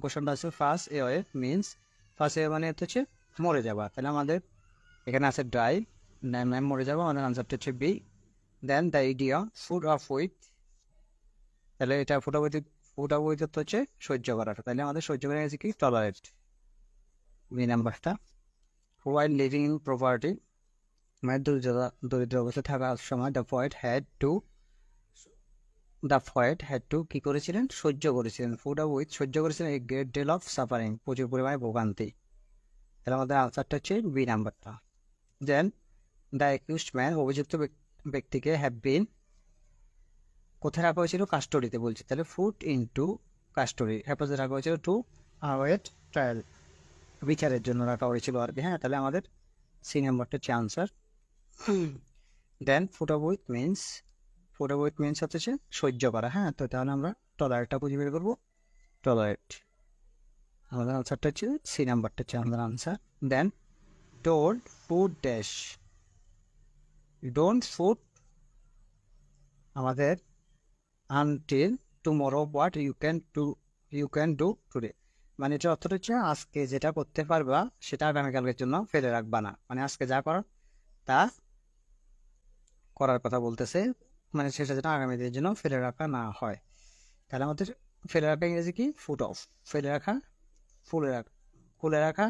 কোশ্চেনটা আছে first away means first away মানে হচ্ছে মরে যাওয়া, তাহলে আমাদের এখানে আছে ড্রাই, ম্যাম মরে যাবো, আমাদের আনসারটা হচ্ছে B. Then the idea food of with, তাহলে এটা ফুড অফ উইথ হচ্ছে সহ্য করাটা, তাহলে আমাদের সহ্য করা গেছে কি টলারেট, বি নাম্বারটা। হোয়াইল লিভিং ইন প্রপার্টি মানে দরিদ্র অবস্থায় থাকার সময় দ্য পয়েট হ্যাড টু কি করেছিলেন, সহ্য করেছিলেন, ফুড অফ উইথ সহ্য করেছিলেন এই গ্রেট ডেল অফ সাফারিং, প্রচুর পরিমাণে ভোগান্তি, তাহলে আমাদের আনসারটা হচ্ছে বি নাম্বারটা। দেন দ্য অ্যাকিউজড ম্যান, অভিযুক্ত ব্যক্তিকে হ্যাভ বিন কোথায় রাখা হয়েছিল, কাস্টডিতে বলছে, তাহলে ফুড ইনটু কাস্টডি, হেফাজতে রাখা হয়েছিল টু আওয়েট ট্রায়াল, বিচারের জন্য রাখা হয়েছিল আর কি। হ্যাঁ, তাহলে আমাদের সি নাম্বারটা হচ্ছে answer. Then put of with means হচ্ছে সহ্য করা। হ্যাঁ, তো তাহলে আমরা টলারেটটা খুঁজে বের করবো, টলারেট, আমাদের আনসারটা হচ্ছে সি নাম্বারটা হচ্ছে আমাদের answer. Then don't food dash, don't food আমাদের until tomorrow what you can do today, মানে এটা অর্থটা হচ্ছে আজকে যেটা করতে পারবা সেটা আগামীকালকের জন্য ফেলে রাখবা না, মানে আজকে যা করার তা করার কথা বলতেছে, মানে সেটা যেন আগামী দিনের জন্য ফেলে রাখা না হয়। তাহলে আমাদের ফেলে রাখা ইংরেজি কি, ফুট অফ, ফেলে রাখা, খুলে রাখা,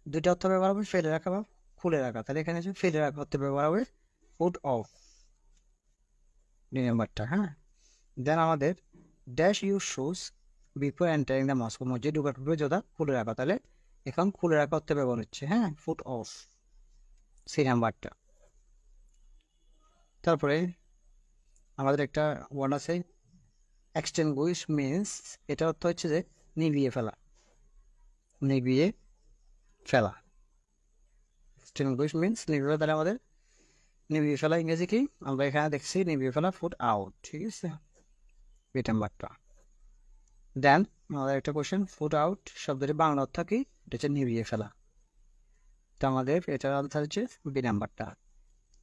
দুইটা অর্থ ব্যবহার হবে, ফেলে রাখা বা খুলে রাখা, তাহলে এখানে হচ্ছে ফেলে রাখা অর্থ ব্যবহার হবে ফুট অফ, দুই নাম্বারটা। হ্যাঁ, দেন আমাদের dash your shoes before entering the mosque, মসজিদ ঢোকার পূর্বে জোতা খুলে রাখা, তাহলে এখন খুলে রাখা অর্থে ব্যবহার হচ্ছে, হ্যাঁ, ফুট অফ, সি নাম্বারটা। তারপরে আমাদের একটা ওয়ার্ড আছে এক্সটিংগুইশ মিনস, এটা অর্থ হচ্ছে যে নিভিয়ে ফেলা, নিভিয়ে ফেলা, এক্সটিংগুইশ মিনস নিভিয়ে ফেলা, তাহলে আমাদের নিভিয়ে ফেলা ইংরেজি কি, আমরা এখানে দেখছি নিভিয়ে ফেলা ফুট আউট, ঠিক আছে, বি নাম্বারটা। দেন আমাদের একটা কোশ্চেন, ফুট আউট শব্দটি বাংলা অর্থ কি, এটা হচ্ছে নিভিয়ে ফেলা, তো আমাদের এটার আনসার হচ্ছে বি নাম্বারটা।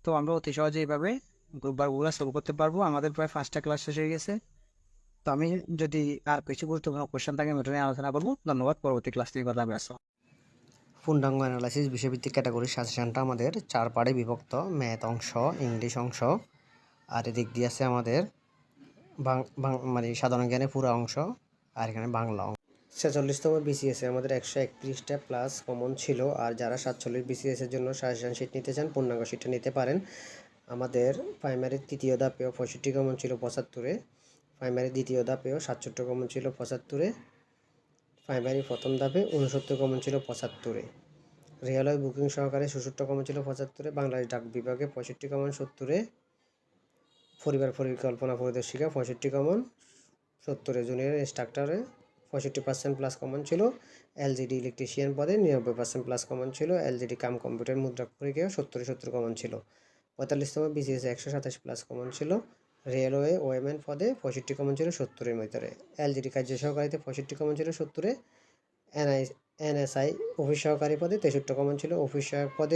তো আমরা অতি সহজে এইভাবে গ্রুপবারগুলো সলভ করতে পারবো। আমাদের প্রায় 5টা ক্লাস শেষ হয়ে গেছে, তো আমি যদি আর কিছু গুরুত্বপূর্ণ কোশ্চেন থাকে আমি ওটা নিয়ে আলোচনা করবো। ধন্যবাদ, পরবর্তী ক্লাস নিয়ে কথা হবে। পূর্ণাঙ্গ অ্যানালাইসিস বিষয়ভিত্তিক ক্যাটাগরি সাজেশনটা আমাদের 4 পার্টে বিভক্ত, ম্যাথ অংশ, ইংলিশ অংশ, আর এদিক দিয়ে আছে আমাদের মানে সাধারণ জ্ঞানের পুরো অংশ, আর এখানে বাংলা অংশ। 46তম বিসিএসে আমাদের 131টা প্লাস কমন ছিল, আর যারা 47 বিসিএসের জন্য সাজেশন শিট নিতে চান পূর্ণাঙ্গ শিটটা নিতে পারেন। আমাদের প্রাইমারির তৃতীয় ধাপেও 65 কমন ছিল 75-এ, প্রাইমারির দ্বিতীয় ধাপেও 67 কমন ছিল 75-এ, প্রাইমারি প্রথম ধাপে 69 কমন ছিল 75-এ, রেলওয়ে বুকিং সহকারে 66 কমন ছিল 75-এ, বাংলাদেশ ডাক বিভাগে 65 কমন 70-এ, পরিবার পরিকল্পনা পরিদর্শিকা 65 কমন 70-এ, জুনিয়র ইনস্ট্রাক্টরে 65% প্লাস কমন ছিল, এলজিডি ইলেকট্রিশিয়ান পদে 99% প্লাস কমন ছিল, এলজিডি কাম কম্পিউটার মুদ্রা পরীক্ষায় 70 কমন ছিল, 45তম বিসিএস 127 প্লাস কমন ছিল, রেলওয়ে ওএমএন পদে 65 কমন ছিল 70-এর ভিতরে, এলজিডি কার্য সহকারীতে 65 কমন ছিল 70-এ, এনএসআই অফিস সহকারী পদে 63 কমন ছিল, অফিস সহায়ক পদে